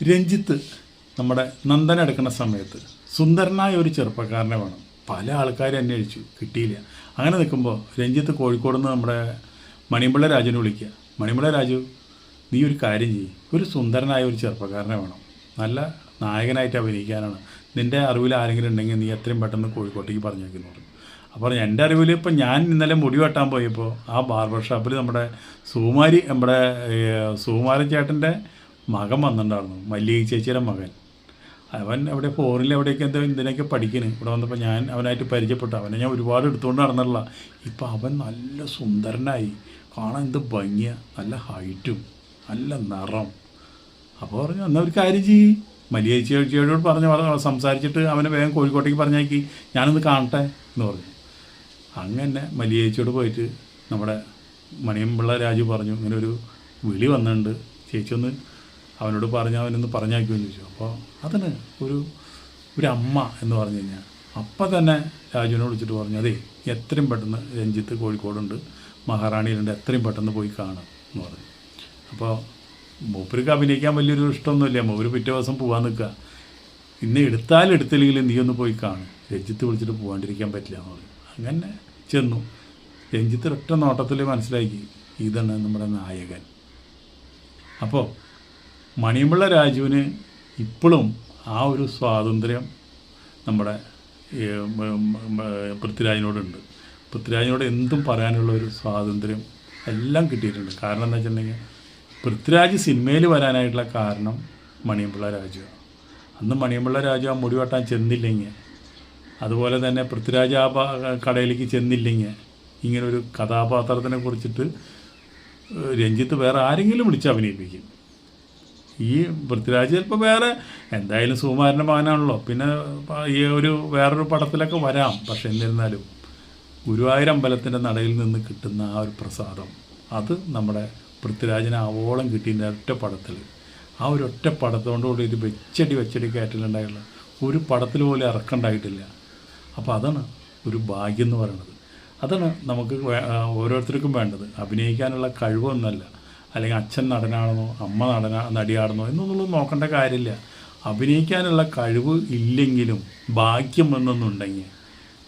രഞ്ജിത്ത് നമ്മുടെ നന്ദന എടുക്കുന്ന സമയത്ത് സുന്ദരനായ ഒരു ചെറുപ്പക്കാരനെ വേണം. പല ആൾക്കാരും അന്വേഷിച്ചു, കിട്ടിയില്ല. അങ്ങനെ നിൽക്കുമ്പോൾ രഞ്ജിത്ത് കോഴിക്കോട് നിന്ന് നമ്മുടെ മണിമ്പിള്ള രാജുവിനെ വിളിക്കുക. മണിമ്പിള്ള രാജു, നീ ഒരു കാര്യം ചെയ്യും, ഒരു സുന്ദരനായ ഒരു ചെറുപ്പക്കാരനെ വേണം, നല്ല നായകനായിട്ട് അഭിനയിക്കാനാണ്. നിൻ്റെ അറിവിൽ ആരെങ്കിലും ഉണ്ടെങ്കിൽ നീ എത്രയും പെട്ടെന്ന് കോഴിക്കോട്ടേക്ക് പറഞ്ഞേക്കുന്നു. അപ്പോൾ എൻ്റെ അറിവിൽ ഇപ്പം ഞാൻ ഇന്നലെ മുടി വെട്ടാൻ പോയപ്പോൾ ആ ബാർബർ ഷോപ്പിൽ നമ്മുടെ സുകുമാരൻ ചേട്ടൻ്റെ മകൻ വന്നിട്ടുണ്ടായിരുന്നു, മല്ലിക ചേച്ചിയുടെ മകൻ. അവൻ അവിടെ ഫോറിനിൽ എവിടെയൊക്കെ എന്തിനൊക്കെ പഠിക്കുന്നു. ഇവിടെ വന്നപ്പോൾ ഞാൻ അവനായിട്ട് പരിചയപ്പെട്ടു. അവനെ ഞാൻ ഒരുപാട് എടുത്തുകൊണ്ട് നടന്നിട്ടില്ല. ഇപ്പം അവൻ നല്ല സുന്ദരനായി, കാണാൻ എന്ത് ഭംഗിയാണ്, നല്ല ഹൈറ്റും നല്ല നിറം. അപ്പോൾ പറഞ്ഞു, എന്നാൽ ഒരു കാര്യം ചെയ്യും, മല്ലിക ചേച്ചിയോട് പറഞ്ഞ് സംസാരിച്ചിട്ട് അവനെ വേഗം കോഴിക്കോട്ടേക്ക് പറഞ്ഞേക്കി, ഞാനൊന്ന് കാണട്ടെ എന്ന് പറഞ്ഞു. അങ്ങനെ മല്ലിക ചേച്ചിയോട് പോയിട്ട് നമ്മുടെ മണിയമ്പിള്ള രാജു പറഞ്ഞു, ഇങ്ങനെ ഒരു വിളി വന്നിട്ടുണ്ട്, ചേച്ചി ഒന്ന് അവനോട് പറഞ്ഞ് അവനൊന്ന് പറഞ്ഞാക്കുമെന്ന് ചോദിച്ചു. അപ്പോൾ അതിന് ഒരു അമ്മ എന്ന് പറഞ്ഞു കഴിഞ്ഞാൽ അപ്പം തന്നെ രാജുവിനെ വിളിച്ചിട്ട് പറഞ്ഞു, അതെ എത്രയും പെട്ടെന്ന് രഞ്ജിത്ത് കോഴിക്കോടുണ്ട്, മഹാറാണിയിലുണ്ട്, എത്രയും പെട്ടെന്ന് പോയി കാണും എന്ന് പറഞ്ഞു. അപ്പോൾ മൂപ്പർക്ക് അഭിനയിക്കാൻ വലിയൊരു ഇഷ്ടമൊന്നുമില്ല. മൂപ്പര് പിറ്റേ ദിവസം പോകാൻ നിൽക്കുക. ഇന്ന് എടുത്തില്ലെങ്കിലും നീ ഒന്ന് പോയി കാണും, രഞ്ജിത്ത് വിളിച്ചിട്ട് പോകാണ്ടിരിക്കാൻ പറ്റില്ല എന്ന് പറഞ്ഞു. അങ്ങനെ ചെന്നു. രഞ്ജിത്ത് ഒറ്റ നോട്ടത്തിൽ മനസ്സിലാക്കി, ഇതാണ് നമ്മുടെ നായകൻ. അപ്പോൾ മണിയമ്പിള്ള രാജുവിന് ഇപ്പോഴും ആ ഒരു സ്വാതന്ത്ര്യം നമ്മുടെ പൃഥ്വിരാജിനോടുണ്ട്. പൃഥ്വിരാജിനോട് എന്തും പറയാനുള്ള ഒരു സ്വാതന്ത്ര്യം എല്ലാം കിട്ടിയിട്ടുണ്ട്. കാരണം എന്താ വെച്ചിട്ടുണ്ടെങ്കിൽ പൃഥ്വിരാജ് സിനിമയിൽ വരാനായിട്ടുള്ള കാരണം മണിയമ്പിള്ള രാജുവാണ്. അന്ന് മണിയമ്പിള്ള രാജു ആ മുടി വെട്ടാൻ ചെന്നില്ലെങ്കിൽ, അതുപോലെ തന്നെ പൃഥ്വിരാജ് ആ കടയിലേക്ക് ചെന്നില്ലെങ്കിൽ, ഇങ്ങനൊരു കഥാപാത്രത്തിനെ കുറിച്ചിട്ട് രഞ്ജിത്ത് വേറെ ആരെങ്കിലും വിളിച്ച് അഭിനയിപ്പിക്കും. ഈ പൃഥ്വിരാജ് ചിലപ്പോൾ വേറെ എന്തായാലും സുകുമാരൻ്റെ മകനാണല്ലോ, പിന്നെ ഈ വേറൊരു പടത്തിലൊക്കെ വരാം. പക്ഷെ എന്നിരുന്നാലും ഗുരുവായൂർ അമ്പലത്തിൻ്റെ നടയിൽ നിന്ന് കിട്ടുന്ന ആ ഒരു പ്രസാദം, അത് നമ്മുടെ പൃഥ്വിരാജിനെ ആവോളം കിട്ടിയ ഒറ്റ പടത്തിൽ, ആ ഒരു ഒറ്റ പടത്തോടുകൂടി ഒരു വെച്ചടി കയറ്റലുണ്ടായിട്ടുള്ള ഒരു പടത്തിൽ പോലും ഇറക്കണ്ടായിട്ടില്ല. അപ്പോൾ അതാണ് ഒരു ഭാഗ്യം എന്ന് പറയുന്നത്. അതാണ് നമുക്ക് ഓരോരുത്തർക്കും വേണ്ടത്. അഭിനയിക്കാനുള്ള കഴിവൊന്നുമല്ല, അല്ലെങ്കിൽ അച്ഛൻ നടനാണെന്നോ അമ്മ നടിയാണെന്നോ എന്നൊന്നും നോക്കേണ്ട കാര്യമില്ല. അഭിനയിക്കാനുള്ള കഴിവ് ഇല്ലെങ്കിലും ഭാഗ്യം എന്നൊന്നുണ്ടെങ്കിൽ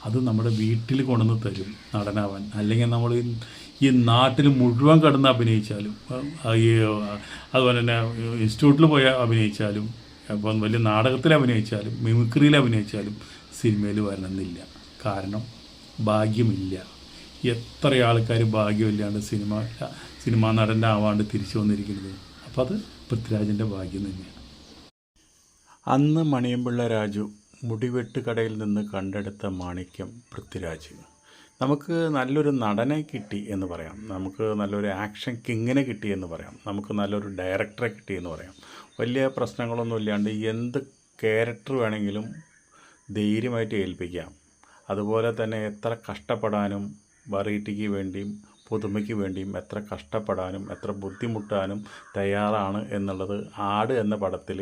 അത് നമ്മുടെ വീട്ടിൽ കൊണ്ടുവന്ന് തരും നടനാവാൻ. അല്ലെങ്കിൽ നമ്മൾ ഈ നാട്ടിൽ മുഴുവൻ കിടന്ന് അഭിനയിച്ചാലും, അതുപോലെ തന്നെ ഇൻസ്റ്റിറ്റ്യൂട്ടിൽ പോയി അഭിനയിച്ചാലും, അപ്പം വലിയ നാടകത്തിൽ അഭിനയിച്ചാലും, മിമിക്രിയിൽ അഭിനയിച്ചാലും സിനിമയിൽ വരണമെന്നില്ല. കാരണം ഭാഗ്യമില്ല. എത്ര ആൾക്കാർ ഭാഗ്യമില്ലാണ്ട് സിനിമാ നടൻ്റെ ആവാണ്ട് തിരിച്ചു വന്നിരിക്കുന്നത്. അപ്പോൾ അത് പൃഥ്വിരാജിൻ്റെ ഭാഗ്യം തന്നെയാണ്. അന്ന് മണിയമ്പിള്ള രാജു മുടിവെട്ട് കടയിൽ നിന്ന് കണ്ടെടുത്ത മാണിക്യം പൃഥ്വിരാജ്. നമുക്ക് നല്ലൊരു നടനെ കിട്ടി എന്ന് പറയാം, നമുക്ക് നല്ലൊരു ആക്ഷൻ കിങ്ങിനെ കിട്ടി എന്ന് പറയാം, നമുക്ക് നല്ലൊരു ഡയറക്ടറെ കിട്ടി എന്ന് പറയാം. വലിയ പ്രശ്നങ്ങളൊന്നും ഇല്ലാണ്ട് എന്ത് ക്യാരക്ടർ വേണമെങ്കിലും ധൈര്യമായിട്ട് ഏൽപ്പിക്കാം. അതുപോലെ തന്നെ എത്ര കഷ്ടപ്പെടാനും വെറൈറ്റിക്ക് വേണ്ടിയും പുതുമയ്ക്ക് വേണ്ടിയും എത്ര കഷ്ടപ്പെടാനും എത്ര ബുദ്ധിമുട്ടാനും തയ്യാറാണ് എന്നുള്ളത് ആട് എന്ന പടത്തിൽ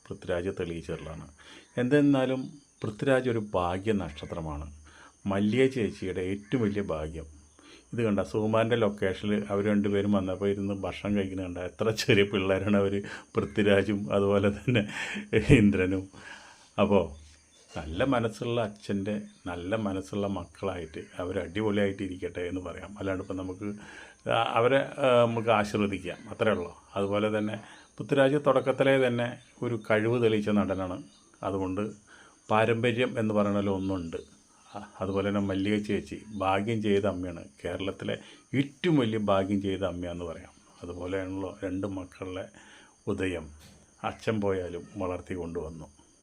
പൃഥ്വിരാജ് തെളിയിച്ചിട്ടുള്ളതാണ്. എന്തെന്നാലും പൃഥ്വിരാജ് ഒരു ഭാഗ്യ നക്ഷത്രമാണ്. മല്ലിക ചേച്ചിയുടെ ഏറ്റവും വലിയ ഭാഗ്യം. ഇത് കണ്ട സുകുമാരൻ്റെ ലൊക്കേഷനിൽ അവർ രണ്ടുപേരും വന്നപ്പോൾ ഇരുന്ന് ഭക്ഷണം കഴിക്കുന്നത് കണ്ട എത്ര ചെറിയ പിള്ളേരാണ് അവർ, പൃഥ്വിരാജും അതുപോലെ തന്നെ ഇന്ദ്രനും. അപ്പോൾ നല്ല മനസ്സുള്ള അച്ഛൻ്റെ നല്ല മനസ്സുള്ള മക്കളായിട്ട് അവർ അടിപൊളിയായിട്ട് ഇരിക്കട്ടെ എന്ന് പറയാം. അല്ലാണ്ട് ഇപ്പം അവരെ നമുക്ക് ആശീർവദിക്കാം, അത്രേ ഉള്ളൂ. അതുപോലെ തന്നെ പൃഥ്വിരാജ് തുടക്കത്തിലെ തന്നെ ഒരു കഴിവ് തെളിയിച്ച നടനാണ്. അതുകൊണ്ട് പാരമ്പര്യം എന്ന് പറയണല്ലോ ഒന്നുണ്ട്. അതുപോലെ തന്നെ മല്ലിക ചേച്ചി ഭാഗ്യം ചെയ്ത അമ്മയാണ്, കേരളത്തിലെ ഏറ്റവും വലിയ ഭാഗ്യം ചെയ്ത അമ്മയാന്ന് പറയാം. അതുപോലെയാണല്ലോ രണ്ട് മക്കളുടെ ഉദയം അച്ഛൻ പോയാലും വളർത്തി കൊണ്ടുവന്നു.